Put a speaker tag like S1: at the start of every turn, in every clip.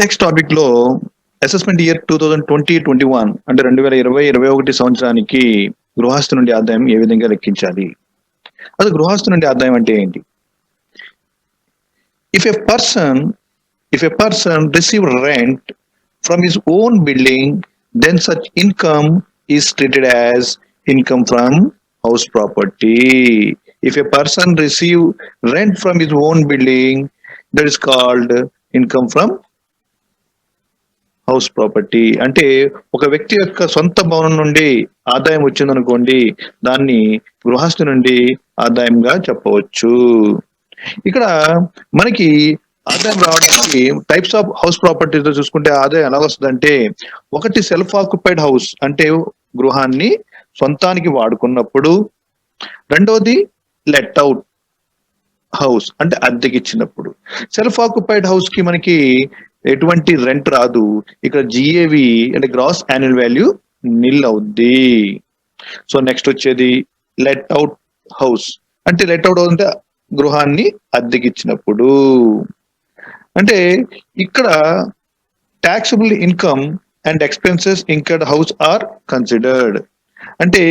S1: Next topic లో assessment year 2020-21 అంటే 2020-21 సంవత్సరానికి గృహస్థు నుండి ఆదాయం ఏ విధంగా లెక్కించాలి? అసలు గృహస్థు నుండి ఆదాయం అంటే ఏంటి? If a person receive rent from his own building, then such income is treated as income from house property. If a person receive rent from his own building, that is called income from house property. అంటే ఒక వ్యక్తి యొక్క సొంత భవనం నుండి ఆదాయం వచ్చిందనుకోండి, దాన్ని గృహస్థు నుండి ఆదాయంగా చెప్పవచ్చు. ఇక్కడ మనకి ఆదాయం రావడానికి టైప్స్ ఆఫ్ హౌస్ ప్రాపర్టీస్ చూసుకుంటే ఆదాయం ఎలా వస్తుందంటే, ఒకటి సెల్ఫ్ ఆక్యుపైడ్ హౌస్ అంటే గృహాన్ని సొంతానికి వాడుకున్నప్పుడు, రెండోది లెట్ అవుట్ హౌస్ అంటే అద్దెకి ఇచ్చినప్పుడు. సెల్ఫ్ ఆక్యుపైడ్ హౌస్ కి మనకి ఎటువంటి రెంట్ రాదు. ఇక్కడ జిఏవి అంటే గ్రాస్ యాన్యువల్ వాల్యూ నిల్ అవుద్ది. సో నెక్స్ట్ వచ్చేది లెట్ అవుట్ హౌస్ అంటే లెట్ అవుట్ హౌస్ అంటే గృహాన్ని అద్దెకి ఇచ్చినప్పుడు. అంటే ఇక్కడ taxable income and expenses incurred house are considered. అంటే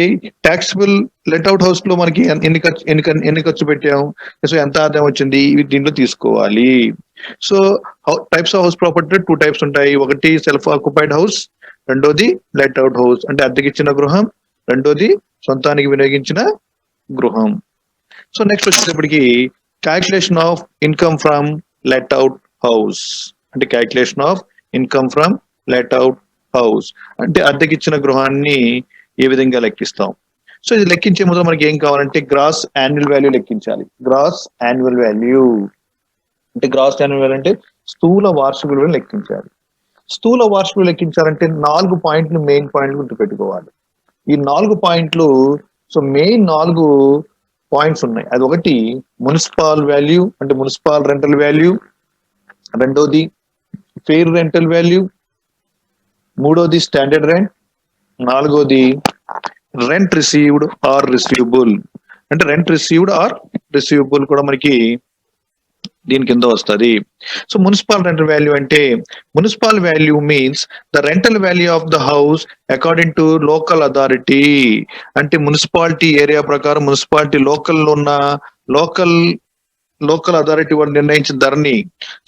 S1: taxable let out house లో మనకి ఎన్ని ఖర్చు పెట్టాము, సో ఎంత ఆదాయం వచ్చింది, ఇవి దీంట్లో తీసుకోవాలి. So types of house property 2 types ఉంటాయి. ఒకటి సెల్ఫ్ ఆక్యుపైడ్ హౌస్, రెండోది లెట్ అవుట్ హౌస్ అంటే అద్దెకిచ్చిన గృహం, రెండోది సొంతానికి వినియోగించిన గృహం. సో నెక్స్ట్ వచ్చేటప్పటికి calculation of income from let out house అంటే calculation of income from let out house అంటే అద్దెకిచ్చిన గృహాన్ని ఏ విధంగా లెక్కిస్తాం. సో ఇది లెక్కించే ముందు మనకి ఏం కావాలంటే గ్రాస్ యాన్యువల్ వాల్యూ లెక్కించాలి. గ్రాస్ యాన్యువల్ వాల్యూ అంటే గ్రాస్ యాన్యువల్ వాల్యూ అంటే స్థూల వార్షిక విలువను లెక్కించాలి. స్థూల వార్షిక విలువ లెక్కించాలంటే 4 పాయింట్లు మెయిన్ పాయింట్లు గుర్తుపెట్టుకోవాలి. ఈ 4 పాయింట్లు సో మెయిన్ 4 పాయింట్స్ ఉన్నాయి. అది ఒకటి మున్సిపల్ వాల్యూ అంటే మున్సిపల్ రెంటల్ వాల్యూ, రెండోది ఫెయిర్ రెంటల్ వాల్యూ, మూడోది స్టాండర్డ్ రెంట్, నాలుగోది రెంట్ రిసీవ్డ్ ఆర్ రిసీవబుల్ అంటే రెంట్ రిసీవ్డ్ ఆర్ రిసీవబుల్ కూడా మనకి దీని కింద వస్తుంది. సో మున్సిపల్ రెంటల్ వాల్యూ అంటే municipal value means the rental value of the house according to local authority అంటే మున్సిపాలిటీ ఏరియా ప్రకారం మున్సిపాలిటీ లోకల్లో ఉన్న లోకల్ అథారిటీ వాళ్ళు నిర్ణయించిన ధరని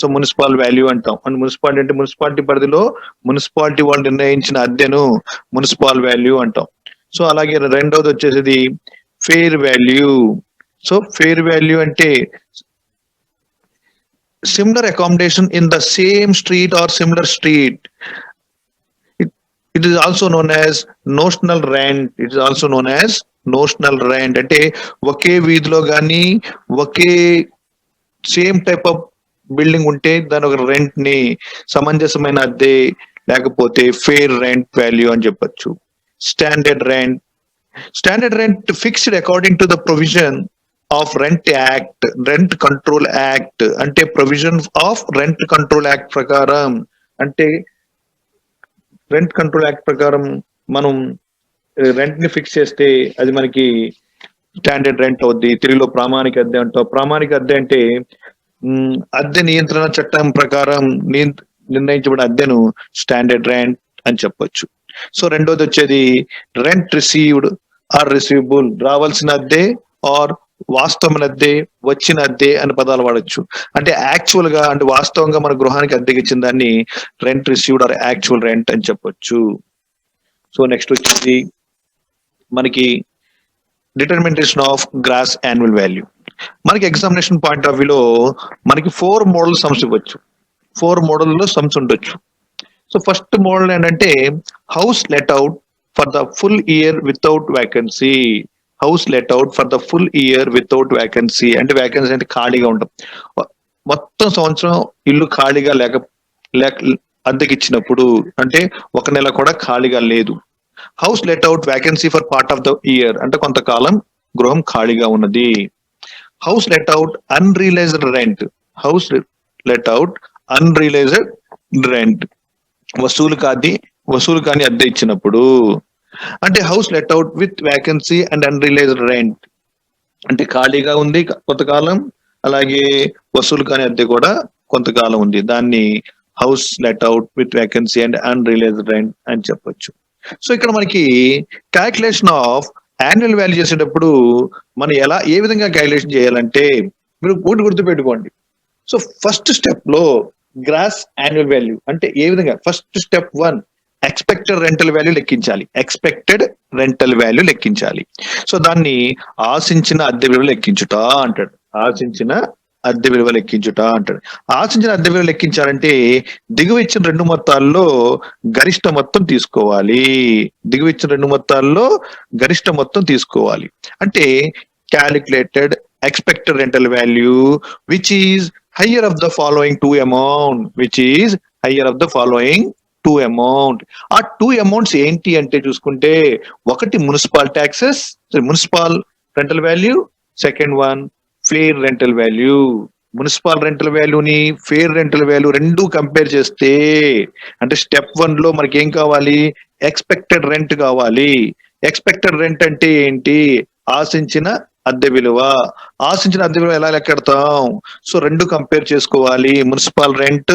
S1: సో మున్సిపల్ వాల్యూ అంటాం. అండ్ మున్సిపాలిటీ అంటే మున్సిపాలిటీ పరిధిలో మున్సిపాలిటీ వాళ్ళు నిర్ణయించిన అద్దెను మున్సిపల్ వాల్యూ అంటాం. సో అలాగే రెండవది వచ్చేసి fair value. So fair value అంటే similar accommodation in the same street or similar street. It is also known as notional rent. It is also known as notional rent అంటే ఒకే వీధిలో కానీ ఒకే సేమ్ టైప్ ఆఫ్ బిల్డింగ్ ఉంటే దాని ఒక rent ని సమంజసమైన అద్దె లేకపోతే ఫెయిర్ రెంట్ వాల్యూ అని చెప్పొచ్చు. Standard rent fixed according to the provision of rent act, rent control act అంటే provision of rent control act ప్రకారం అంటే రెంట్ కంట్రోల్ యాక్ట్ ప్రకారం మనం రెంట్ ని ఫిక్స్ చేస్తే అది మనకి స్టాండర్డ్ రెంట్ అవుద్ది. తెలుగులో ప్రామాణిక అద్దె అంటాం. ప్రామాణిక అద్దె అంటే అద్దె నియంత్రణ చట్టం ప్రకారం నిర్ణయించబడిన అద్దెను స్టాండర్డ్ రెంట్ అని చెప్పొచ్చు. సో రెండోది వచ్చేది రెంట్ రిసీవ్డ్ ఆర్ రిసీవబుల్ రావాల్సిన అద్దె ఆర్ వాస్తవమైన అద్దె, వచ్చిన అద్దె అని పదాలు వాడచ్చు. అంటే యాక్చువల్ గా అంటే వాస్తవంగా మన గృహానికి అద్దెకి ఇచ్చిన దాన్ని rent received or actual rent అని చెప్పొచ్చు. సో నెక్స్ట్ వచ్చేసి మనకి determination of gross annual value. మనకి ఎగ్జామినేషన్ పాయింట్ ఆఫ్ వ్యూలో మనకి 4 మోడల్ సమ్స్ ఇవ్వచ్చు. 4 మోడల్లో సమ్స్ ఉండొచ్చు. సో ఫస్ట్ మోడల్ ఏంటంటే house let out for the full year without vacancy. House let out for the full year without vacancy అంటే vacancy అంటే ఖాళీగా ఉంటాం. మొత్తం సంవత్సరం ఇల్లు ఖాళీగా లేక అద్దెకిచ్చినప్పుడు అంటే ఒక నెల కూడా ఖాళీగా లేదు. House let out vacancy for part of the year అంటే కొంతకాలం గృహం ఖాళీగా ఉన్నది. House let out unrealised rent. House let out unrealised rent వసూలు కాని అద్దె ఇచ్చినప్పుడు. అంటే house let out with vacancy and unrealised rent అంటే ఖాళీగా ఉంది కొంతకాలం, అలాగే వసూలు కాని అద్దె కూడా కొంతకాలం ఉంది. దాన్ని house let out with vacancy and unreleased rent అని చెప్పొచ్చు. సో ఇక్కడ మనకి క్యాల్కులేషన్ ఆఫ్ యాన్యువల్ వాల్యూ చేసేటప్పుడు మనం ఏ విధంగా క్యాల్కులేషన్ చేయాలంటే మీరు ఒకటి గుర్తుపెట్టుకోండి. సో ఫస్ట్ స్టెప్ లో గ్రాస్ యాన్యువల్ వాల్యూ అంటే ఏ విధంగా first step 1 expected rental value లెక్కించాలి. ఎక్స్పెక్టెడ్ రెంటల్ వాల్యూ లెక్కించాలి. సో దాన్ని ఆశించిన అద్దె విలువ లెక్కించుట అంటాడు. ఆశించిన అద్దె విలువ లెక్కించుట అంటాడు. ఆశించిన అద్దె విలువ లెక్కించాలంటే దిగువ ఇచ్చిన రెండు మొత్తాల్లో గరిష్ట మొత్తం తీసుకోవాలి. దిగువ ఇచ్చిన రెండు మొత్తాల్లో గరిష్ట మొత్తం తీసుకోవాలి. అంటే calculated expected rental value which is higher of the following two amount ఆ టూ అమౌంట్స్ ఏంటి అంటే చూసుకుంటే ఒకటి municipal taxes, municipal rental value, second one fair rental value. Municipal rental వాల్యూని ఫెయిర్ రెంటల్ వాల్యూ రెండు కంపేర్ చేస్తే అంటే స్టెప్ 1 లో మనకి ఏం కావాలి? ఎక్స్పెక్టెడ్ రెంట్ కావాలి. ఎక్స్పెక్టెడ్ రెంట్ అంటే ఏంటి? ఆశించిన అద్దె విలువ. ఆశించిన అద్దె విలువ ఎలా లెక్కెడతాం? సో రెండు కంపేర్ చేసుకోవాలి. మున్సిపల్ రెంట్,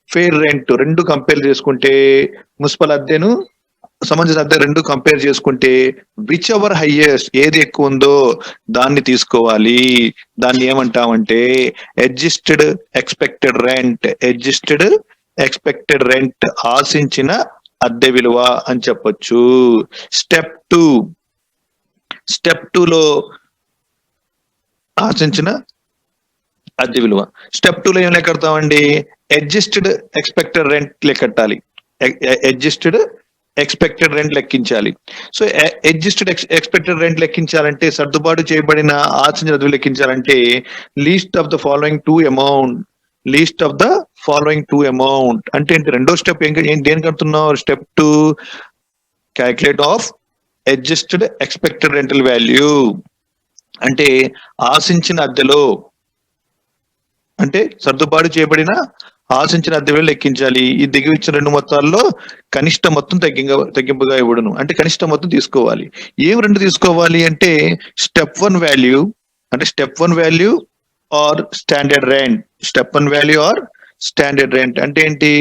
S1: ఫెయిర్ రెంట్ రెండు కంపేర్ చేసుకుంటే మున్సిపల్ అద్దెను సమంజస అద్దె రెండు కంపేర్ చేసుకుంటే విచ్ ఎవర్ హైయెస్ట్ ఏది ఎక్కువ ఉందో దాన్ని తీసుకోవాలి. దాన్ని ఏమంటామంటే అడ్జస్టెడ్ ఎక్స్పెక్టెడ్ రెంట్ ఆశించిన అద్దె విలువ అని చెప్పొచ్చు. స్టెప్ 2లో ఆశించిన అద్దె విలువ. స్టెప్ 2లో ఏం లెక్కెడతామండి? అడ్జస్టెడ్ ఎక్స్పెక్టెడ్ రెంట్ లెక్కెట్టాలి. అడ్జస్టెడ్ ఎక్స్పెక్టెడ్ రెంట్ లెక్కించాలి. సో అడ్జస్టెడ్ ఎక్స్పెక్టెడ్ రెంట్ లెక్కించాలంటే సర్దుబాటు చేయబడిన ఆశించిన అద్దె లెక్కించాలంటే least of the following two amount అంటే ఏంటి? రెండో స్టెప్ దేనికి కడుతున్నావు? Step 2 calculate of adjusted expected rental value అంటే ఆశించిన అద్దెలో అంటే సర్దుబాటు చేయబడిన ఆశించిన అద్దె విలువ లెక్కించాలి. ఈ దిగువ ఇచ్చిన రెండు మొత్తాల్లో కనిష్ట మొత్తం తగ్గింపుగా ఇవ్వడును. అంటే కనిష్ట మొత్తం తీసుకోవాలి. ఏం రెండు తీసుకోవాలి అంటే step 1 value or standard rent. అంటే ఏంటి?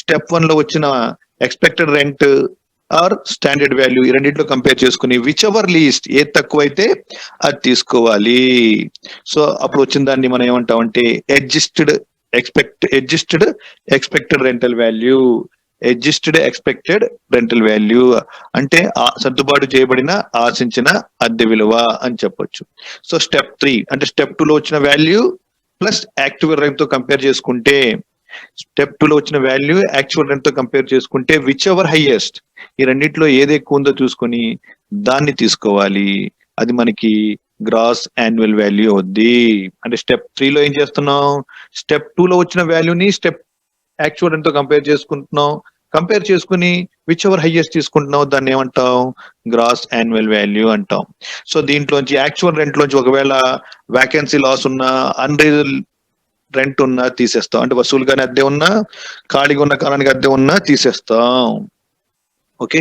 S1: స్టెప్ 1 లో వచ్చిన expected rent or standard value ఈ రెండింటిలో కంపేర్ చేసుకుని విచ్ ఎవర్ లీస్ట్ ఏది తక్కువైతే అది తీసుకోవాలి. సో అప్పుడు వచ్చిన దాన్ని మనం ఏమంటామంటే అడ్జస్టెడ్ ఎక్స్పెక్టెడ్ రెంటల్ వాల్యూ అంటే సర్దుబాటు చేయబడిన ఆశించిన అద్దె విలువ అని చెప్పొచ్చు. సో స్టెప్ 3 అంటే స్టెప్ 2 లో వచ్చిన వాల్యూ ప్లస్ యాక్చువల్ రెంట్ తో కంపేర్ చేసుకుంటే విచ్ ఎవర్ హైయెస్ట్ ఈ రెండింటిలో ఏది ఎక్కువ ఉందో చూసుకొని దాన్ని తీసుకోవాలి. అది మనకి గ్రాస్ యాన్యువల్ వాల్యూ అవుద్ది. అంటే స్టెప్ 3 లో ఏం చేస్తున్నాం? స్టెప్ 2 లో వచ్చిన వాల్యూని స్టెప్ యాక్చువల్ రెంట్ తో కంపేర్ చేసుకుని విచ్ ఎవర్ హైయెస్ట్ తీసుకుంటున్నావు దాన్ని ఏమంటాం? గ్రాస్ యాన్యువల్ వాల్యూ అంటాం. సో దీంట్లోంచి యాక్చువల్ రెంట్ లోంచి ఒకవేళ వేకెన్సీ లాస్ ఉన్నా అన్రిలీజ్డ్ రెంట్ ఉన్నా తీసేస్తాం. అంటే వసూలుగానే అద్దె ఉన్నా ఖాళీగా ఉన్న కాలానికి అద్దె ఉన్నా తీసేస్తాం. ఓకే,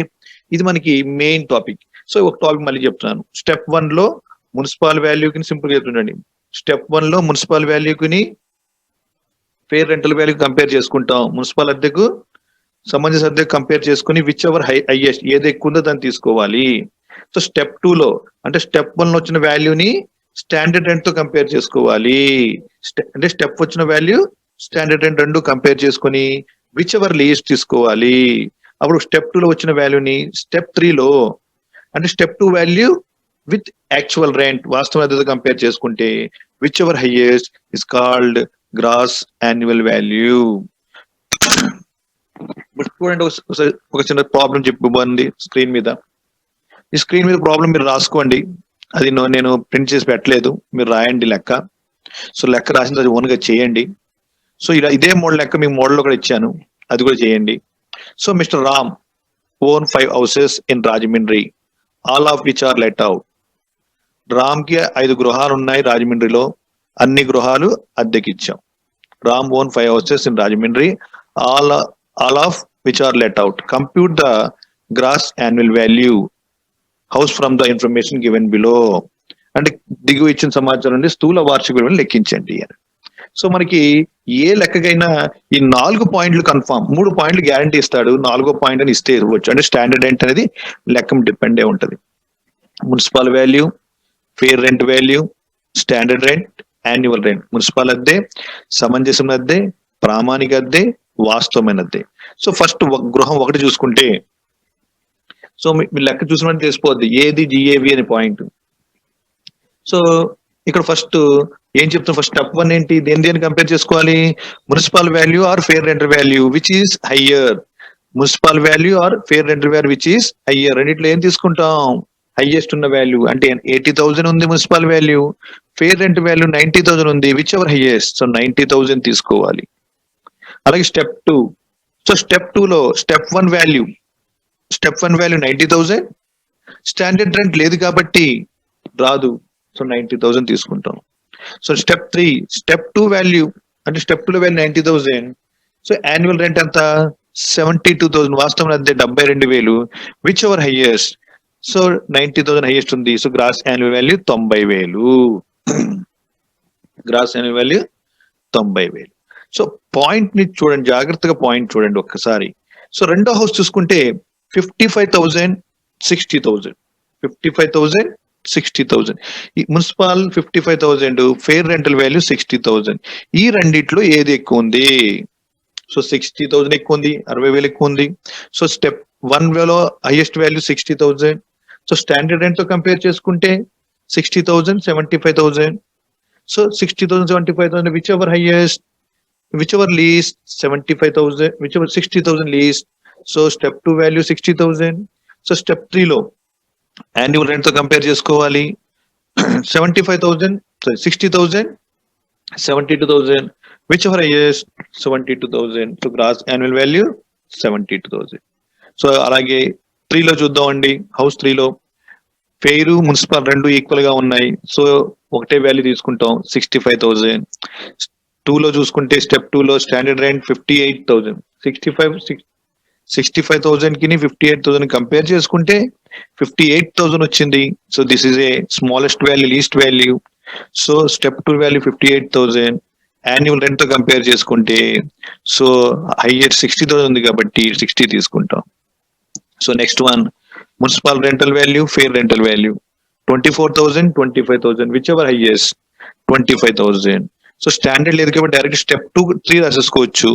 S1: ఇది మనకి మెయిన్ టాపిక్. సో ఒక టాపిక్ మళ్ళీ చెప్తున్నాను. స్టెప్ 1 లో మున్సిపల్ వాల్యూకి సింపుల్ గా చెప్తుండండి. స్టెప్ 1 లో మున్సిపల్ వాల్యూకి ఫెయిర్ రెంటల్ వాల్యూ కంపేర్ చేసుకుంటాం. మున్సిపల్ అద్దెకు సమంజస అద్దెకు కంపేర్ చేసుకుని విచ్ ఎవర్ హైయెస్ట్ ఏది ఎక్కువ ఉందో దాన్ని తీసుకోవాలి. సో స్టెప్ 2 లో అంటే స్టెప్ 1 లో వచ్చిన వాల్యూని స్టాండర్డ్ రెంట్ తో కంపేర్ చేసుకోవాలి. అంటే స్టెప్ వచ్చిన వాల్యూ స్టాండర్డ్ రెంట్ రెండు కంపేర్ చేసుకుని విచ్ ఎవర్ లీస్ట్ తీసుకోవాలి. అప్పుడు స్టెప్ 2 లో వచ్చిన వాల్యూని స్టెప్ 3 లో అంటే step 2 value with actual rent వాస్తవ అద్దెతో కంపేర్ చేసుకుంటే whichever highest is called gross annual value. చూడండి, ఒక చిన్న ప్రాబ్లం చెప్పివ్వండి స్క్రీన్ మీద. ఈ స్క్రీన్ మీద ప్రాబ్లం మీరు రాసుకోండి. అది నేను ప్రింట్ చేసి పెట్టలేదు, మీరు రాయండి లెక్క. సో లెక్క రాసిన తర్వాత ఓన్గా చేయండి. సో ఇలా ఇదే మోడల్ లెక్క మీకు మోడల్ కూడా ఇచ్చాను, అది కూడా చేయండి. So mister Ram own 5 houses in Rajahmundry, all of which are let out. Ram కి 5 గృహాలు ఉన్నాయి రాజమండ్రిలో, అన్ని గృహాలు అద్దెకిచ్చాం. Ram own 5 houses in Rajahmundry, all of which are let out. Compute the gross annual value house from the information given below. అంటే దిగువ ఇచ్చిన సమాచారం నుండి స్థూల వార్షిక విలువను లెక్కించండి. సో మనకి ఏ లెక్కకైనా ఈ 4 పాయింట్లు కన్ఫర్మ్, 3 పాయింట్లు గ్యారంటీ ఇస్తాడు, 4గో పాయింట్ అని ఇస్తే ఇవ్వచ్చు. అంటే స్టాండర్డ్ రెంట్ అనేది లెక్క డిపెండ్ అయి ఉంటది. Municipal value, fair rent value, standard rent, annual rent. Municipal అద్దె, సమంజసమైన అద్దె, ప్రామాణిక అద్దె, వాస్తవమైన అద్దె. సో ఫస్ట్ గృహం ఒకటి చూసుకుంటే, సో మీ లెక్క చూసినట్టు తెలిసిపోద్ది ఏది జిఏవి అనే పాయింట్. సో ఇక్కడ ఫస్ట్ ఏం చెప్తాం, ఫస్ట్ స్టెప్ 1 ఏంటి, దేని కంపేర్ చేసుకోవాలి, municipal value or fair rent value which is higher. Municipal value or fair rent value which is higher. రెండిట్లో ఏం తీసుకుంటాం, హైయెస్ట్ ఉన్న వాల్యూ. అంటే 80,000 ఉంది municipal value, fair rent value 90,000 ఉంది, విచ్ ఎవర్ హైయెస్ట్. సో 90,000 తీసుకోవాలి. అలాగే స్టెప్ 2. సో స్టెప్ 2లో స్టెప్ 1 వాల్యూ 90,000, స్టాండర్డ్ రెంట్ లేదు కాబట్టి రాదు, సో 90,000 తీసుకుంటాం. సో స్టెప్ 3, స్టెప్ 2 వాల్యూ, అంటే స్టెప్ 2 లో వాల్యూ 90,000. సో యాన్యువల్ రెంట్ ఎంత, 72,000, వాస్తవం అద్దె 72,000, whichever highest. So 90,000 highest ఉంది, so gross annual value 90,000. Gross annual value 90,000. So point ని చూడండి, జాగ్రత్తగా పాయింట్ చూడండి ఒక్కసారి. సో రెండో హౌస్ చూసుకుంటే 55,000, 60,000, 55,000, 60,000. ఈ మున్సిపల్ 55,000, ఫెయిర్ రెంటల్ వాల్యూ 60,000. ఈ రెండిట్లో ఏది ఎక్కువ ఉంది, సో 60,000 ఎక్కువ ఉంది, 60,000 ఎక్కువ ఉంది. సో స్టెప్ 1 లో highest value 60,000. So standard rent తో కంపేర్ చేసుకుంటే 60,000, 75,000. So 60,000, 75,000, which ever highest, which ever least, 75,000, which ever 60,000 least. So step 2 value 60,000. So step 3 లో యాన్యువల్ రెంట్ తో కంపేర్ చేసుకోవాలి, 75,000, 60,000, 72,000, whichever highest, 72,000. So gross annual value 72,000. So అలాగే 3 లో చూద్దామండి. House 3 లో fair municipal రెండు ఈక్వల్ గా ఉన్నాయి, సో ఒకటే వాల్యూ తీసుకుంటాం, 65,000. 2 లో చూసుకుంటే స్టెప్ 2 లో స్టాండర్డ్ రెంట్ 58,000, 65,000 కి 58,000 కంపేర్ చేసుకుంటే 58,000 వచ్చింది. So this is a smallest value, least value. So step 2 value 58,000. Annual rent తో కంపేర్ చేసుకుంటే సో హైయెస్ట్ 60,000 ఉంది కాబట్టి 60 తీసుకుంటాం. So next one, municipal rental value, fair rental value 24,000, 25,000, which ever highest, 25,000. So standard లేదు కాబట్టి direct step 2, 3 రాసేసుకోవచ్చు.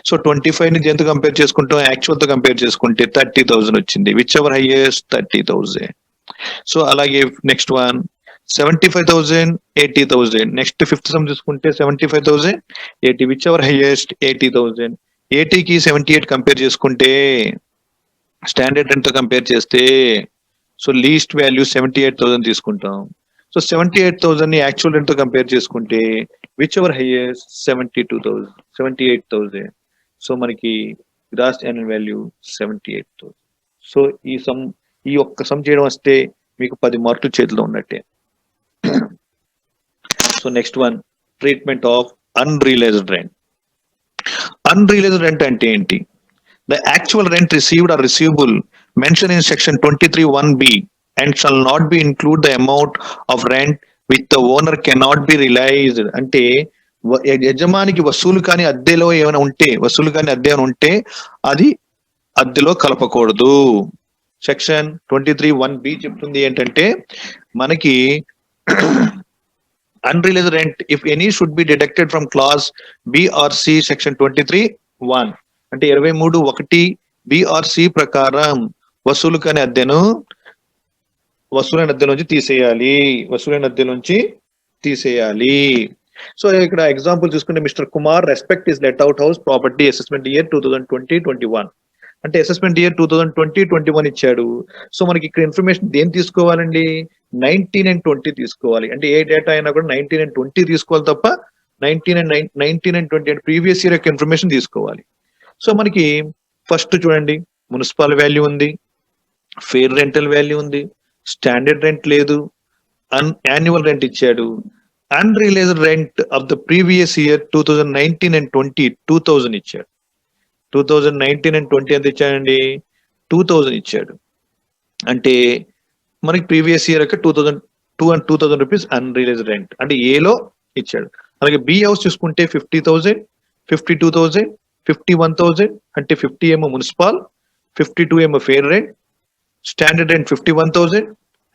S1: So 25 ని దేంతో compare చేసుకుంటాం, యాక్చువల్ తో కంపేర్ చేసుకుంటే 30,000 వచ్చింది, విచ్ ఎవర్ హైయెస్ట్, 30,000. సో అలాగే next one 75,000, 80,000. Next fifth sum చూసుకుంటే 75,000, 80, విచ్ ఎవర్ హైయెస్ట్, 80,000. 80కి 78 కంపేర్ చేసుకుంటే స్టాండర్డ్ రెంట్ తో కంపేర్ చేస్తే సో లీస్ట్ వాల్యూ 78,000 తీసుకుంటాం. సో 78,000 ని యాక్చువల్ రెంట్ తో కంపేర్ చేసుకుంటే విచ్ ఎవర్ హైయెస్ట్, 72,000, 78,000. సో మనకి గ్రాస్ యాన్యువల్ వాల్యూ 78,000. సో ఈ ఒక్క సమ్ చేయడం వస్తే మీకు 10 మార్కులు చేతిలో ఉన్నట్టే. So next one, treatment of unrealised rent. Unrealised rent అంటే ఏంటి? The actual rent received or receivable mentioned in section 23(1)(b) and shall not be include the amount of rent which the owner cannot be realized. అంటే యజమానికి వసూలు కాని అద్దెలో ఏమైనా ఉంటే, వసూలు కాని అద్దె అని ఉంటే అది అద్దెలో కలపకూడదు. సెక్షన్ 23(1)(b) చెప్తుంది ఏంటంటే మనకి unrealized rent if any should be deducted from clause B or C section 23(1). అంటే 23(1) B or C ప్రకారం వసూలు కాని అద్దెను వసూలైన అద్దె నుంచి తీసేయాలి, వసూలైన అద్దె నుంచి తీసేయాలి. సో ఇక్కడ ఎగ్జాంపుల్ చూసుకుంటే mister Kumar respect is let out house property assessment year 2020-21. అంటే అసెస్మెంట్ ఇయర్ 2020-21 ఇచ్చాడు. సో మనకి ఇక్కడ ఇన్ఫర్మేషన్ దేని తీసుకోవాలండి, 19 and 20 తీసుకోవాలి. అంటే ఏ డేటా అయినా కూడా 19 and 20 తీసుకోవాలి తప్ప 19 and 20 అంటే ప్రీవియస్ ఇయర్ యొక్క ఇన్ఫర్మేషన్ తీసుకోవాలి. సో మనకి ఫస్ట్ చూడండి, మున్సిపల్ వాల్యూ ఉంది, ఫెయిర్ రెంటల్ వాల్యూ ఉంది, స్టాండర్డ్ రెంట్ లేదు, యాన్యువల్ రెంట్ ఇచ్చాడు. Unrealised rent of the previous year 2019 and 20 2,000 ఇచ్చాడు. 2019 and 20 ఎంత ఇచ్చాడండి, 2,000 ఇచ్చాడు. అంటే మనకి ప్రీవియస్ ఇయర్ యొక్క 2,000 రూపీస్ అన్రియలైజ్డ్ రెంట్ అంటే ఏలో ఇచ్చాడు. అలాగే బి హౌస్ చూసుకుంటే 50,000, 52,000, 51,000 అంటే 50 ఏమో మున్సిపల్, 52 ఏమో fair rent, standard rent 51,000,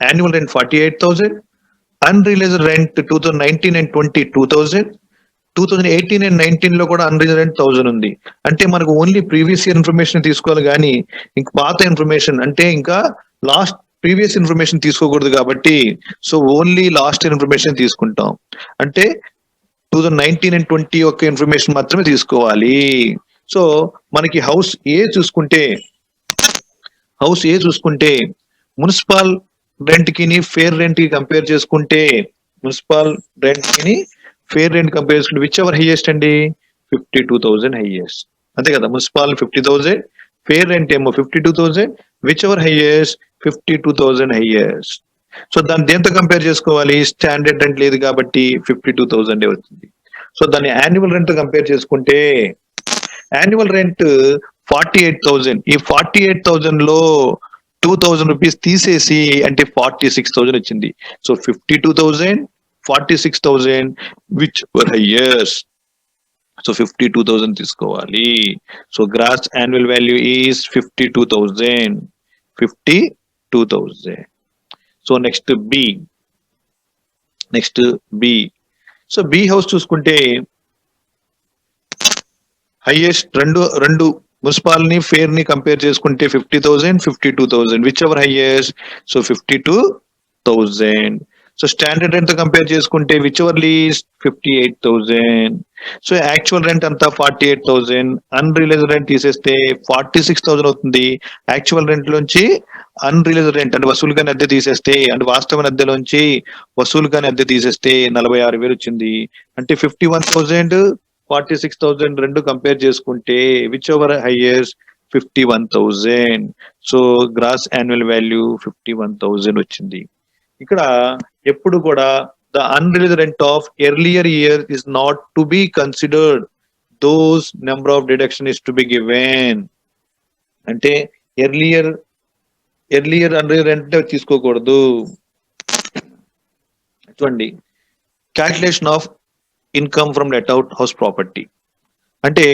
S1: annual rent 48,000, unreleased rent 2019 and 20 2,000, 2018 and 19 లో కూడా అన్రిలీజ్డ్ రెంట్ 1,000 ఉంది. అంటే మనకు ఓన్లీ ప్రీవియస్ ఇయర్ ఇన్ఫర్మేషన్ తీసుకోవాలి కానీ ఇంక పాత ఇన్ఫర్మేషన్ అంటే ఇంకా లాస్ట్ ప్రీవియస్ ఇన్ఫర్మేషన్ తీసుకోకూడదు కాబట్టి so only last year information తీసుకుంటాం. అంటే 2019 and 20 యొక్క ఇన్ఫర్మేషన్ మాత్రమే తీసుకోవాలి. సో మనకి హౌస్ ఏ చూసుకుంటే మున్సిపల్ రెంట్ కి ఫేర్ రెంట్ కి కంపేర్ చేసుకుంటే విచ్ ఎవర్ హైయెస్ట్ అండి 52,000 హైయెస్ట్. అంతే కదా, మున్సిపల్ 50,000, ఫేర్ రెంట్ ఏమో 52,000, whichever highest 52,000 highest. So దాన్ని దేంతో కంపేర్ చేసుకోవాలి, స్టాండర్డ్ రెంట్ లేదు కాబట్టి 52,000 వచ్చింది. సో దాన్ని యాన్యువల్ రెంట్ తో కంపేర్ చేసుకుంటే యాన్యువల్ రెంట్ 48,000. ఈ 48,000 లో 2,000 రూపీస్ తీసేసి అంటే 46,000 వచ్చింది. So 52,000, 46,000 whichever highest. So 52,000 తీసుకోవాలి. So gross annual value is 52,000. So next B. So B house చూసుకుంటే హైయెస్ట్ రెండు మున్సిపల్ ని ఫేర్ ని కంపేర్ చేసుకుంటే 50,000, 52,000 whichever highest. So 52,000. So standard rent తో కంపేర్ చేసుకుంటే whichever least 58,000. So actual rent అంతా 48,000, unreleased rent తీసేస్తే 46,000 అవుతుంది. యాక్చువల్ రెంట్ లోంచి అన్రిలీజ్డ్ రెంట్ అంటే వసూలు కానీ అద్దె తీసేస్తే అంటే వాస్తవ అద్దెలోంచి వసూలు కానీ అద్దె తీసేస్తే 46,000 వచ్చింది. అంటే 51,000, 46,000 రెండు కంపేర్ చేసుకుంటే whichever highest 51,000. So gross annual value 51,000 వచ్చింది. ఇక్కడ ఎప్పుడు కూడా the unreleased rent of earlier year is not to be considered, those number of deduction is to be given. అంటే ఎర్లియర్ అన్రిలీజ్డ్ రెంట్ తీసుకోకూడదు. చూడండి, calculation of income from let out house property అంటే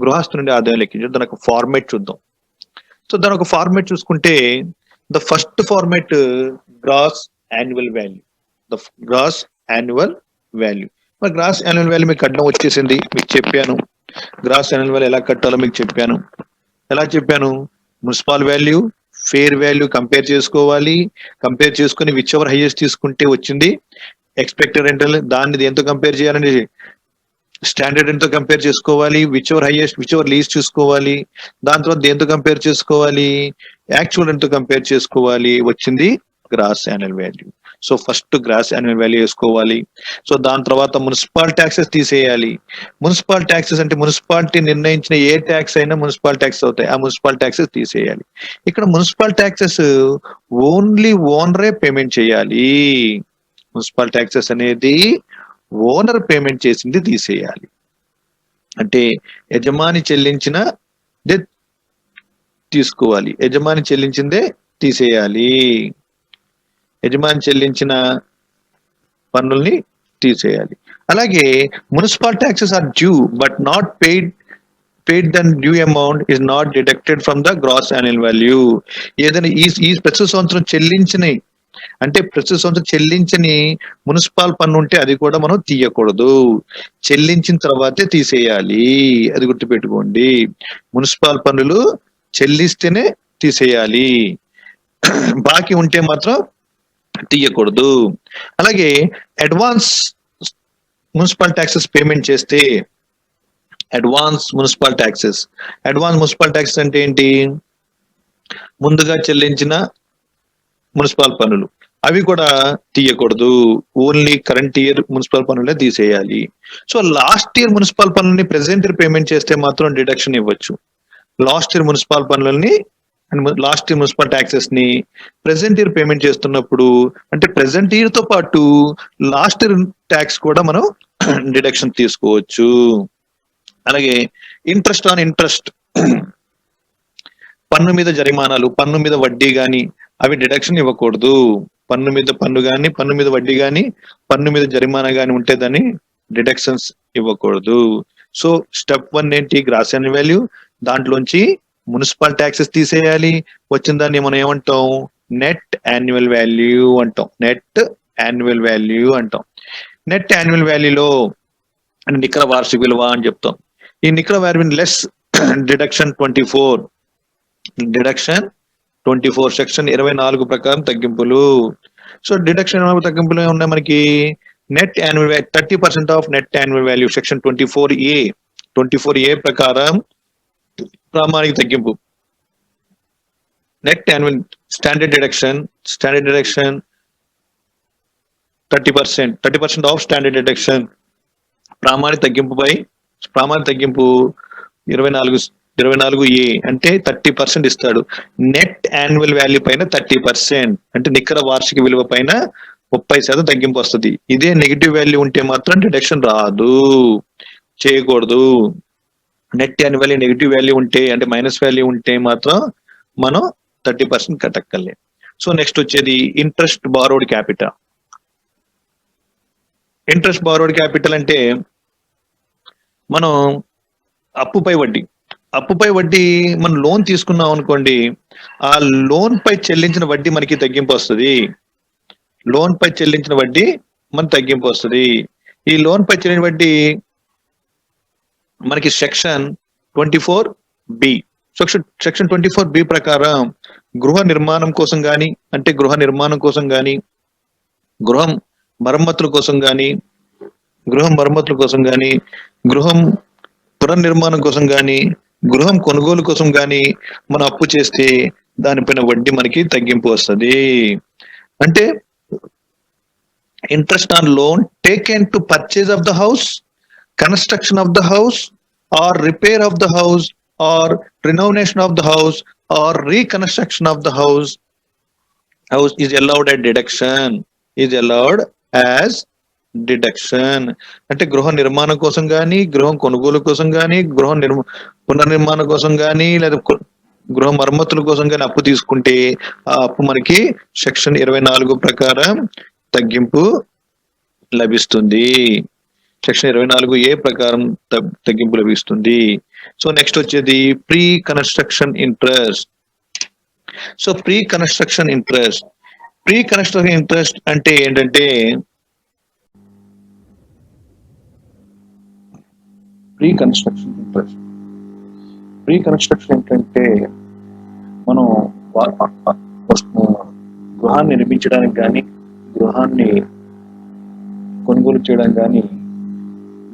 S1: గృహస్థు నుండి ఆదాయం లెక్కించడం. దాని ఒక ఫార్మేట్ చూద్దాం. సో దాని ఒక ఫార్మేట్ చూసుకుంటే the first format gross annual value. మరి గ్రాస్ యాన్యువల్ వాల్యూ మీకు కట్టడం వచ్చేసింది, మీకు చెప్పాను. గ్రాస్ యాన్యువల్ వాల్యూ ఎలా కట్టాలో మీకు చెప్పాను. ఎలా చెప్పాను, municipal value fair value compare చేసుకోవాలి. కంపేర్ చేసుకుని విచ్ ఎవర్ హైయెస్ట్ తీసుకుంటే వచ్చింది ఎక్స్పెక్టెడ్ రెంటల్. దాన్ని దేంతో కంపేర్ చేయాలండి, స్టాండర్డ్ రెంట్ తో కంపేర్ చేసుకోవాలి. Which ever highest, which ever least చూసుకోవాలి. దాని తర్వాత దేంతో కంపేర్ చేసుకోవాలి, యాక్చువల్ రెంట్ తో కంపేర్ చేసుకోవాలి. వచ్చింది gross annual value. So first gross annual value వేసుకోవాలి. సో దాని తర్వాత మున్సిపల్ ట్యాక్సెస్ తీసేయాలి. మున్సిపల్ ట్యాక్సెస్ అంటే మున్సిపాలిటీ నిర్ణయించిన ఏ ట్యాక్స్ అయినా మున్సిపల్ ట్యాక్స్ అవుతాయి. ఆ మున్సిపల్ ట్యాక్సెస్ తీసేయాలి. ఇక్కడ మున్సిపల్ ట్యాక్సెస్ ఓన్లీ ఓనరే పేమెంట్ చేయాలి. మున్సిపల్ ట్యాక్సెస్ అనేది ఓనర్ పేమెంట్ చేసింది తీసేయాలి. అంటే యజమాని చెల్లించినదే తీసుకోవాలి, యజమాని చెల్లించిందే తీసేయాలి. యజమాని చెల్లించిన పన్నుల్ని తీసేయాలి. అలాగే municipal taxes are due but not paid then due amount is not deducted from the gross annual value. ఏదైనా ఈ ప్రతి సంవత్సరం చెల్లించని మున్సిపల్ పన్ను ఉంటే అది కూడా మనం తీయకూడదు, చెల్లించిన తర్వాతే తీసేయాలి. అది గుర్తుపెట్టుకోండి. మున్సిపల్ పన్నులు చెల్లిస్తేనే తీసేయాలి, బాకీ ఉంటే మాత్రం తీయకూడదు. అలాగే అడ్వాన్స్ మున్సిపల్ ట్యాక్సెస్ పేమెంట్ చేస్తే అడ్వాన్స్ మున్సిపల్ ట్యాక్సెస్ అంటే ఏంటి, ముందుగా చెల్లించిన మున్సిపల్ పన్నులు అవి కూడా తీయకూడదు, ఓన్లీ కరెంట్ ఇయర్ మున్సిపల్ పన్నులే తీసేయాలి. సో లాస్ట్ ఇయర్ మున్సిపల్ పన్నుల్ని ప్రెసెంట్ ఇయర్ పేమెంట్ చేస్తే మాత్రం డిడక్షన్ ఇవ్వచ్చు. లాస్ట్ ఇయర్ మున్సిపల్ పన్నులని లాస్ట్ ఇయర్ మున్సిపల్ ట్యాక్సెస్ ని ప్రెసెంట్ ఇయర్ పేమెంట్ చేస్తున్నప్పుడు అంటే ప్రెసెంట్ ఇయర్ తో పాటు లాస్ట్ ఇయర్ ట్యాక్స్ కూడా మనం డిడక్షన్ తీసుకోవచ్చు. అలాగే ఇంట్రెస్ట్ ఆన్ ఇంట్రెస్ట్, పన్ను మీద జరిమానాలు, పన్ను మీద వడ్డీ గాని అవి డిడక్షన్ ఇవ్వకూడదు. పన్ను మీద పన్ను గాని, పన్ను మీద వడ్డీ గాని, పన్ను మీద జరిమానా గాని ఉంటే దాన్ని డిడక్షన్స్ ఇవ్వకూడదు. సో స్టెప్ 1 ఏంటి? గ్రాస్ యాన్యువల్ వాల్యూ, దాంట్లోంచి మున్సిపల్ ట్యాక్సెస్ తీసేయాలి. వచ్చిన దాన్ని మనం ఏమంటాం? నెట్ యాన్యువల్ వాల్యూ అంటాం. నెట్ యాన్యువల్ వాల్యూ అంటాం. నెట్ యాన్యువల్ వాల్యూలో నికర వార్షిక విలువ అని చెప్తాం. ఈ నికర value less deduction 24, deduction 24 section 24 ప్రకారం తగ్గింపులు. సో డిడక్షన్ తగ్గింపులు ఏమున్నాయి మనకి? Net annual 30% of net annual value section 24A ప్రకారం ప్రామాణిక తగ్గింపు. Net annual standard deduction 30% of standard deduction ప్రామాణిక తగ్గింపుపై ప్రామాణిక తగ్గింపు 24A అంటే 30% ఇస్తాడు. నెట్ యాన్యువల్ వాల్యూ పైన 30% అంటే నికర వార్షిక విలువ పైన 30% తగ్గింపు వస్తుంది. ఇదే నెగిటివ్ వాల్యూ ఉంటే మాత్రం డిడక్షన్ రాదు, చేయకూడదు. Net annual value negative value ఉంటే అంటే మైనస్ వాల్యూ ఉంటే మాత్రం మనం 30% కట్టక్కర్లే. సో నెక్స్ట్ వచ్చేది interest borrowed capital. Interest borrowed capital అంటే మనం అప్పుపై వడ్డీ మనం లోన్ తీసుకున్నాం అనుకోండి, ఆ లోన్ పై చెల్లించిన వడ్డీ మనకి తగ్గింపు వస్తుంది. లోన్ పై చెల్లించిన వడ్డీ మన తగ్గింపు వస్తుంది. ఈ లోన్ పై చెల్లిన వడ్డీ మనకి సెక్షన్ 24B సెక్షన్ 24B ప్రకారం గృహ నిర్మాణం కోసం కానీ, అంటే గృహ మరమ్మతుల కోసం కానీ, గృహం పునర్నిర్మాణం కోసం కానీ, గృహం కొనుగోలు కోసం కానీ మనం అప్పు చేస్తే దానిపైన వడ్డీ మనకి తగ్గింపు వస్తుంది. అంటే interest on loan taken to purchase of the house, construction of the house, or repair of the house, or renovation of the house, or reconstruction of the house is allowed at deduction, deduction. అంటే గృహ నిర్మాణం కోసం కానీ, గృహం కొనుగోలు కోసం కానీ, పునర్నిర్మాణం కోసం కానీ, లేదా గృహ మరమ్మతుల కోసం కానీ అప్పు తీసుకుంటే ఆ అప్పు మనకి సెక్షన్ 24 ప్రకారం తగ్గింపు లభిస్తుంది. సెక్షన్ 24A ప్రకారం తగ్గింపు లభిస్తుంది. సో నెక్స్ట్ వచ్చేది pre construction interest. So pre construction interest అంటే ఏంటంటే, ప్రీ కన్స్ట్రక్షన్ ఏంటంటే మనం గృహాన్ని నిర్మించడానికి కానీ, గృహాన్ని కొనుగోలు చేయడానికి కానీ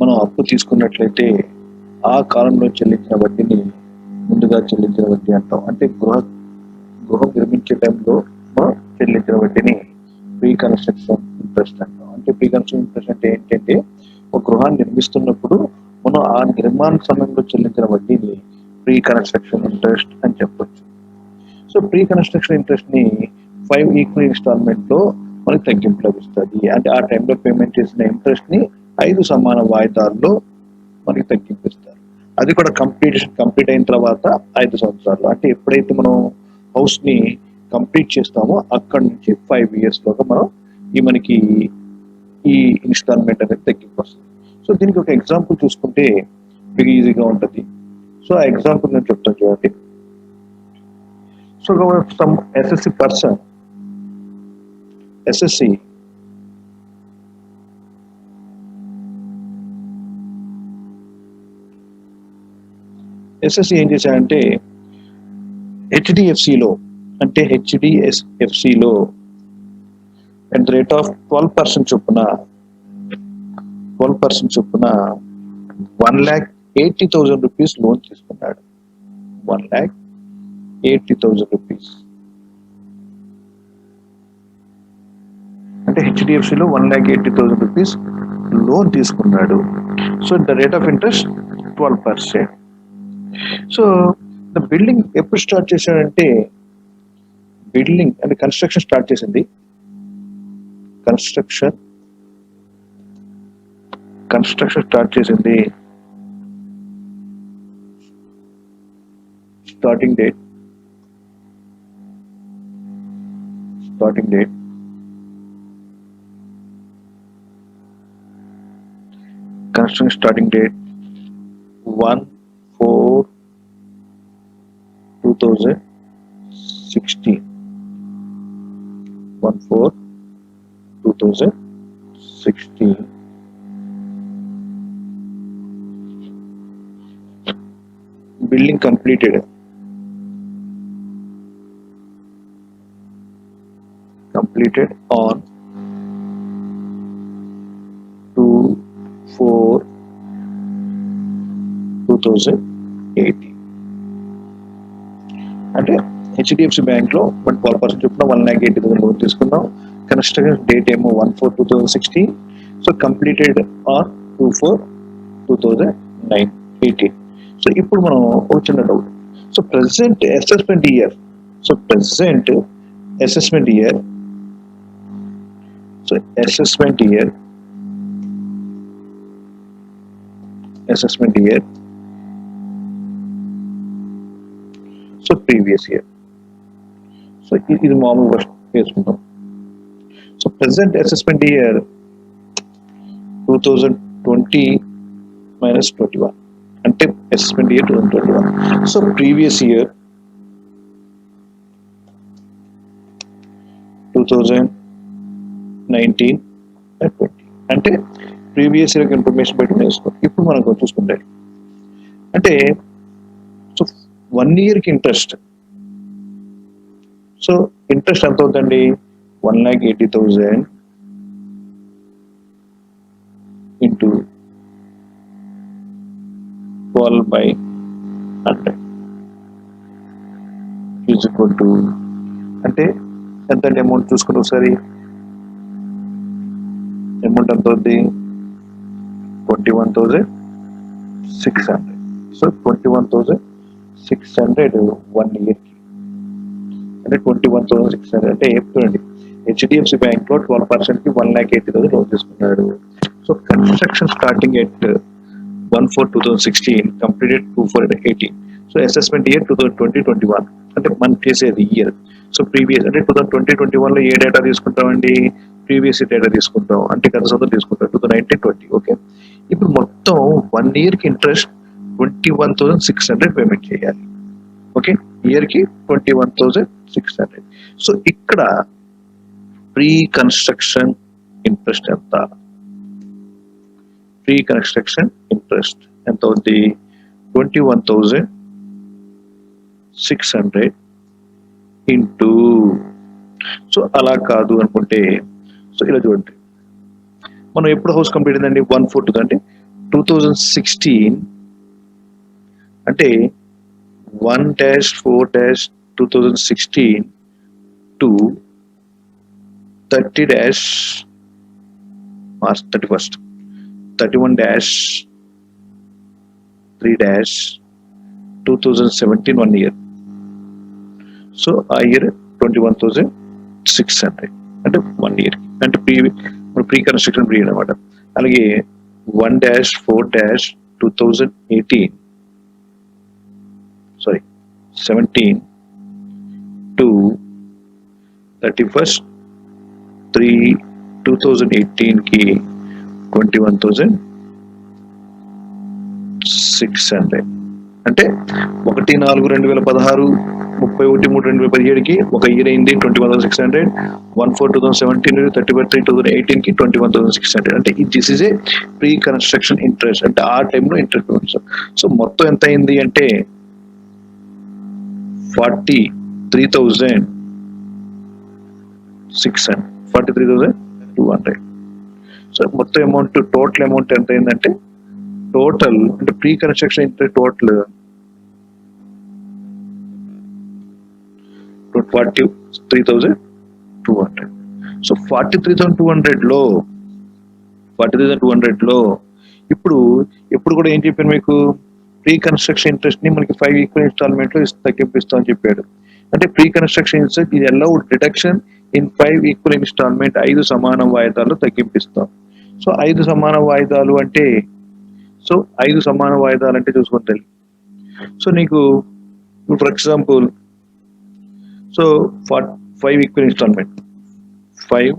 S1: మనం అప్పు తీసుకున్నట్లయితే ఆ కాలంలో చెల్లించిన వడ్డీని ముందుగా చెల్లించిన వడ్డీ అంటాం. అంటే గృహం నిర్మించే టైంలో మనం చెల్లించిన వడ్డీని ప్రీ కన్స్ట్రక్షన్ ఇంట్రెస్ట్ అంటాం. అంటే ప్రీ కన్స్ట్రక్షన్ ఇంట్రెస్ట్ అంటే ఏంటంటే, ఒక గృహాన్ని నిర్మిస్తున్నప్పుడు మనం ఆ నిర్మాణ సమయంలో చెల్లించిన వడ్డీని ప్రీ కన్స్ట్రక్షన్ ఇంట్రెస్ట్ అని చెప్పొచ్చు. సో ప్రీ కన్స్ట్రక్షన్ ఇంట్రెస్ట్ ని 5 ఈక్వల్ ఇన్స్టాల్మెంట్ లో మనకి తగ్గింపు లభిస్తుంది. అంటే ఆ టైంలో పేమెంట్ చేసిన ఇంట్రెస్ట్ ని 5 సమాన వాయిదాల్లో మనకి తగ్గింపిస్తారు. అది కూడా కంప్లీట్ అయిన తర్వాత 5 సంవత్సరాలు. అంటే ఎప్పుడైతే మనం హౌస్ ని కంప్లీట్ చేస్తామో అక్కడి నుంచి 5 years లోగా మనం మనకి ఈ ఇన్స్టాల్మెంట్ అనేది తగ్గింపు వస్తుంది. సో దీనికి ఒక ఎగ్జాంపుల్ చూసుకుంటే మీకు ఈజీగా ఉంటుంది. సో ఆ ఎగ్జాంపుల్ నేను చెప్తాను చూడండి. సో సమ్ ఎస్ఎస్సి పర్సన్ ఏం చేశాడంటే హెచ్డిఎఫ్సిలో at the rate of 12% చొప్పున 1,80,000 రూపీస్ లోన్ తీసుకున్నాడు. 1,80,000 రూపీస్ అంటే హెచ్డిఎఫ్సిలో 1,80,000 రూపీస్ లోన్ తీసుకున్నాడు. So the rate of interest 12%. So the building ఎప్పుడు స్టార్ట్ చేశాడంటే, బిల్డింగ్ అంటే కన్స్ట్రక్షన్ స్టార్ట్ చేసింది. కన్స్ట్రక్షన్ స్టార్ట్ చేసింది starting date construction starting date 1/4/2016. 1/4/2016. Building completed on 2/4/2018. అంటే హెచ్డిఎఫ్సి బ్యాంక్ లో మనం 12% చొప్పున 1,80,000 లోన్ తీసుకున్నాం. కన్స్ట్రక్షన్ డేట్ ఏమో 1/4/2016. So completed on 2/4/2018. సో ఇప్పుడు మనం ఒక చిన్న doubt. So present assessment year so previous year. So ఇది మామూలుగా వేసుకుంటాం. సో ప్రెసెంట్ అసెస్మెంట్ ఇయర్ 2020 - 21 అంటే assessment year 2021. So previous year 2019/20 అంటే ప్రీవియస్ ఇయర్ ఇన్ఫర్మేషన్ పెట్టుకుని వేసుకో. ఇప్పుడు మనం చూసుకుంటే అంటే సో 1 ఇయర్కి ఇంట్రెస్ట్. సో ఇంట్రెస్ట్ ఎంత అవుతుందండి? 1,80,000 into 12/100 ఈజ్ ఈక్వల్ టు అంటే ఎంత అమౌంట్ చూసుకుంటే ఒకసారి అమౌంట్ ఎంత అవుతుంది? 21,600. సో 21,600 1 ఇయర్కి అంటే 21,600 అంటే చూడండి హెచ్డిఎఫ్సి బ్యాంక్ లో 12%కి 1,80,000 లోన్ తీసుకున్నాడు. So construction starting at 1/4/2016, completed 2/4/18. So assessment year 2020-21 అంటే మనం చేసేది ఇయర్. సో ప్రీవియస్ అంటే 2020-21 లో ఏ డేటా తీసుకుంటామండి? ప్రీవియస్ డేటా తీసుకుంటాం. అంటే గత సంవత్సరం తీసుకుంటాం 2019-20. ఓకే, ఇప్పుడు మొత్తం 1 ఇయర్కి ఇంట్రెస్ట్ 21,600 పేమెంట్ చేయాలి. ఓకే, ఇయర్కి 21,600. సో ఇక్కడ ప్రీ కన్స్ట్రక్షన్ ఇంట్రెస్ట్ ఎంత? ప్రీ కన్స్ట్రక్షన్ ఇంట్రెస్ట్ ఎంత అవుతుంది? 21,600 ఇంటూ. సో అలా కాదు అనుకుంటే సో ఇలా చూడండి, మనం ఎప్పుడు హౌస్ కంప్లీట్ అయిందండి? 1/4 అంటే 2016 అంటే 1-4-2016 to 30-March 31st 31-3-2017 1 year. So ఆ ఇయర్ 21,600 అంటే 1 ఇయర్ అంటే ప్రీ కన్స్ట్రక్షన్ పీరియడ్ అనమాట. అలాగే 1-4-2017 to 31st-3-2018 కి 21,600 అంటే 1/4/2016, 31/3/2017 కి ఒక ఇయర్ అయింది 21,600. 1/4/2017 31/3/2018 కి 21,600 అంటే this is a pre construction interest అంటే ఆ టైంలో ఇంట్రెస్ట్. సో మొత్తం ఎంత అయింది అంటే 43,200. సో మొత్తం అమౌంట్ టోటల్ అమౌంట్ ఎంత అయిందంటే టోటల్ అంటే pre construction interest total 43,200. So 43,200 లో ఇప్పుడు కూడా ఏం చెప్పాను మీకు? ప్రీ కన్స్ట్రక్షన్ ఇంట్రెస్ట్ ని మనకి 5 ఈక్వల్ ఇన్స్టాల్మెంట్ లో తగ్గిపిస్తాం అని చెప్పాడు. అంటే ప్రీ కన్స్ట్రక్షన్ ఇంట్రెస్ట్ ఇది allowed deduction in 5 equal installment 5 సమాన వాయిదాలు తగ్గింపిస్తాం. సో 5 సమాన వాయిదాలు అంటే చూసుకుంటారు. సో నీకు for example so 5 equal installment 5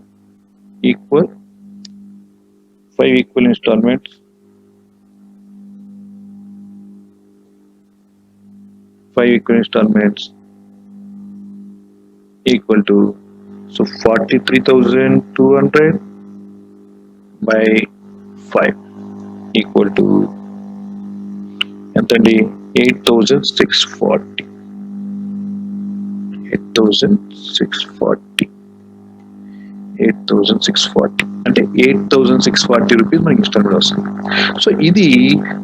S1: equal installments 5 equal installments equal to, so 43,200 by 5 equal to ఎంతండి 8,640. 8,640 అంటే 8,640 రూపీస్ మనకి ఇన్స్టాల్మెంట్ వస్తుంది. సో ఇది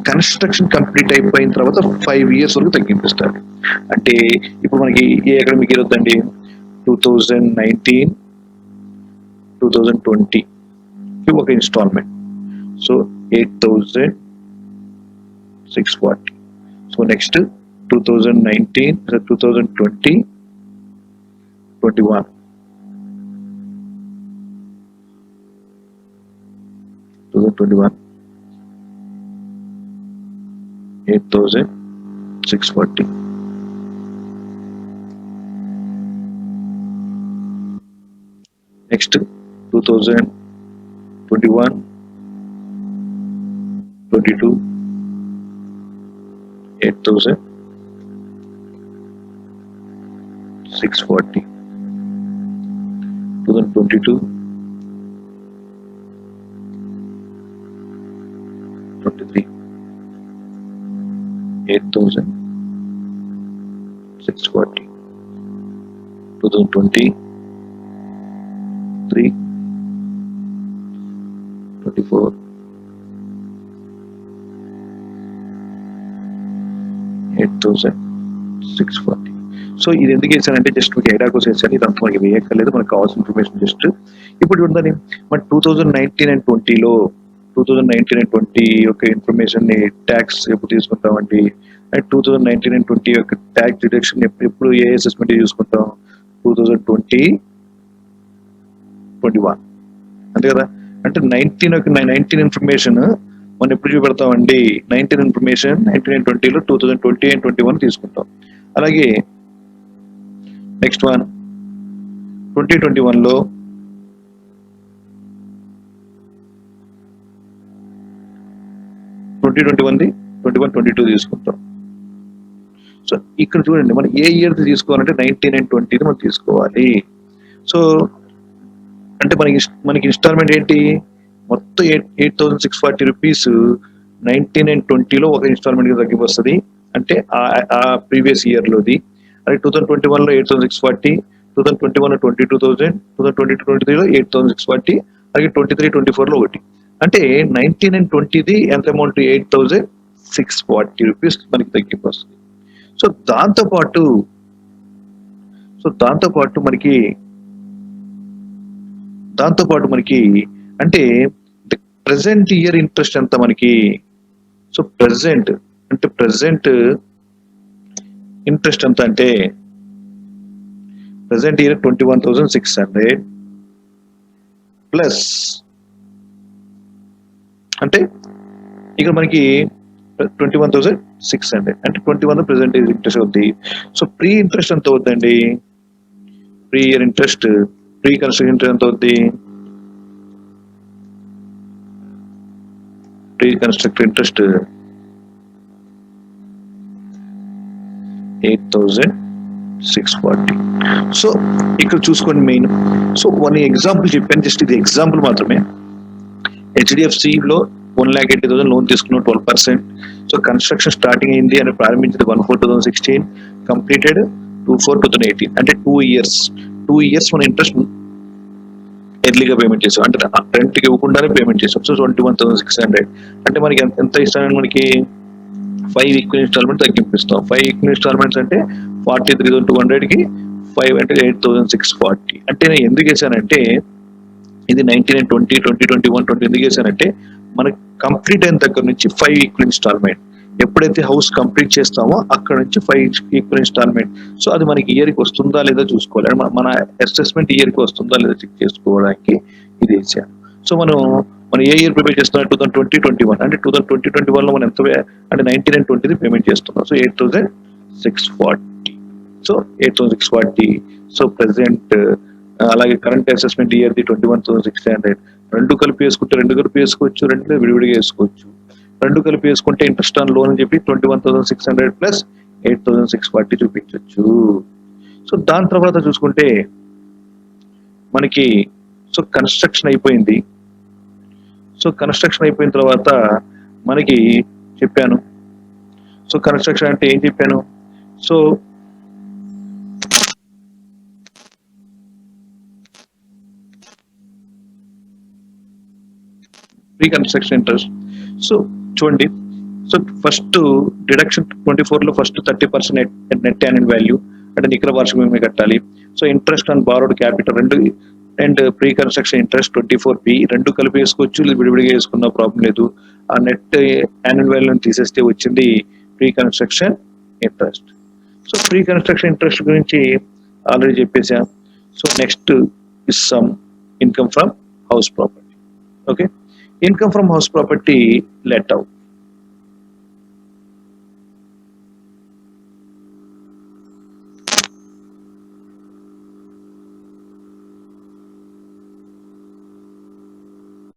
S1: కన్స్ట్రక్షన్ కంప్లీట్ అయిపోయిన తర్వాత 5 years వరకు తగ్గింపిస్తారు. అంటే ఇప్పుడు మనకి ఏ అకాడమిక్ ఇయర్ వద్దండి, 2019, 2020 ఒక installment. So 8,640. So next 2019, 2020, 21, 8,640. Next 2021, 22, 8,640. 2022, 23, 8,640. 2023, 24, 8,640. So ఇది ఎందుకు వేసానంటే జస్ట్ మీకు ఐడియా కోసం వేసాను. ఇదంతా మనకి వేయక్కర్లేదు, మనకు కావాల్సిన ఇన్ఫర్మేషన్ జస్ట్. ఇప్పుడు ఉందని మన 2019 and 20లో 2019 and 20 యొక్క ఇన్ఫర్మేషన్ ని ట్యాక్స్ ఎప్పుడు తీసుకుంటామండి, అండ్ 2019 and 20 యొక్క ట్యాక్స్ డిడక్షన్ ఎప్పుడు ఏ అసెస్మెంట్ చూసుకుంటాం, 2020, 21 అంతే కదా. అంటే 19 ఇన్ఫర్మేషన్ మనం ఎప్పుడు చూపెడతామండి, 19 ఇన్ఫర్మేషన్ 19 and 20లో 2020 and 21 తీసుకుంటాం. అలాగే నెక్స్ట్ వన్ 2021లో 2021, 21, 22 తీసుకుంటాం. సో ఇక్కడ చూడండి మనం ఏ ఇయర్ తీసుకోవాలంటే 19 and 20 మనం తీసుకోవాలి. సో అంటే మనకి ఇన్స్టాల్మెంట్ ఏంటి, మొత్తం 8,640 రూపీస్ 19 and 20లో ఒక ఇన్స్టాల్మెంట్ తగ్గిపోతుంది, అంటే ఆ ప్రీవియస్ ఇయర్లోది. అలాగే 2021లో 8,640, 2021లో 22,000, 2022, 23లో 8,640, అలాగే 23, 24లో ఒకటి. అంటే 19 and 20ది ఎంత అమౌంట్, 8,640 రూపీస్ మనకి తగ్గిపోతుంది. సో దాంతో పాటు మనకి అంటే ప్రెసెంట్ ఇయర్ ఇంట్రెస్ట్ ఎంత మనకి. సో ప్రెసెంట్ ఇంట్రెస్ట్ ఎంత అంటే ప్రెసెంట్ ఇయర్ 21,600 ప్లస్ అంటే ఇక్కడ మనకి 21,600 అంటే 21 ప్రెసెంట్ ఇంట్రెస్ట్ అవుద్ది. సో ప్రీ ఇంట్రెస్ట్ ఎంత అవుద్దండి, pre year interest, pre construction interest ఎంత అవుద్ది, ప్రీ కన్స్ట్రక్ట్ ఇంట్రెస్ట్ 8,640. సో ఇక్కడ చూసుకోండి మెయిన్. సో 1 ఎగ్జాంపుల్ చెప్పాను, జస్ట్ ఇది ఎగ్జాంపుల్ మాత్రమే. హెచ్డిఎఫ్సిలో 1,80,000 లోన్ తీసుకున్నాం 12%. సో కన్స్ట్రక్షన్ స్టార్టింగ్ అయింది అని ప్రారంభించింది 1/4/2016, కంప్లీటెడ్ 2/4/2018. అంటే 2 years మన ఇంట్రెస్ట్ ఎర్లీగా పేమెంట్ చేసాం, అంటే రెంట్కి ఇవ్వకుండానే పేమెంట్ చేసాం. సో 21,600 అంటే మనకి ఎంత ఇస్తామని మనకి 5 ఈక్వల్ ఇన్స్టాల్మెంట్ తగ్గింపిస్తాం. 5 ఈక్వల్ ఇన్స్టాల్మెంట్స్ అంటే 43,200కి 5 అంటే 8,640. అంటే నేను ఎందుకు వేసానంటే ఇది 19 and 20, 21, 20 ఎందుకు వేసానంటే మనకి కంప్లీట్ అయిన దగ్గర నుంచి 5 ఈక్వల్ ఇన్స్టాల్మెంట్, ఎప్పుడైతే హౌస్ కంప్లీట్ చేస్తామో అక్కడ నుంచి 5 ఈక్వల్ ఇన్స్టాల్మెంట్. సో అది మనకి ఇయర్కి వస్తుందా లేదా చూసుకోవాలి, మన అసెస్మెంట్ ఇయర్కి వస్తుందా లేదా చెక్ చేసుకోవడానికి ఇది వేసాను. సో మనం ఏ ఇయర్ పేమెంట్ చేస్తున్నాం, 2020, 21 అంటే 2020, 21లో మనం ఎంత అంటే 19 and 20 పేమెంట్ చేస్తున్నాం. సో 8,640. సో 8,640. సో ప్రెసెంట్ అలాగే కరెంట్ అసెస్మెంట్ ఇయర్ది 21,600. రెండు కలిపి వేసుకోవచ్చు, రెండు విడివిడిగా వేసుకోవచ్చు. రెండు కలిపి వేసుకుంటే ఇంట్రెస్ట్ ఆన్ లోన్ అని చెప్పి 21,600 ప్లస్ 8,640 చూపించవచ్చు. సో దాని తర్వాత చూసుకుంటే మనకి సో కన్స్ట్రక్షన్ అయిపోయింది. సో కన్స్ట్రక్షన్ అయిపోయిన తర్వాత మనకి చెప్పాను. సో కన్స్ట్రక్షన్ అంటే ఏం చెప్పాను? So pre construction interest. So చూడండి, సో ఫస్ట్ డిడక్షన్ 24 లో ఫస్ట్ 30% నెట్ యాన్యువల్ వాల్యూ అంటే నికర వార్షిక భూమి కట్టాలి. So interest on borrowed capital రెండు and pre construction interest 24B రెండు కలిపి వేసుకోవచ్చు, లేదు విడివిడిగా వేసుకున్న ప్రాబ్లం లేదు. ఆ నెట్ యాన్యువల్ వాల్యూని తీసేస్తే వచ్చింది pre construction interest. So pre construction interest గురించి ఆల్రెడీ చెప్పేసా. So next is some income from house property. Okay, income from house property let out.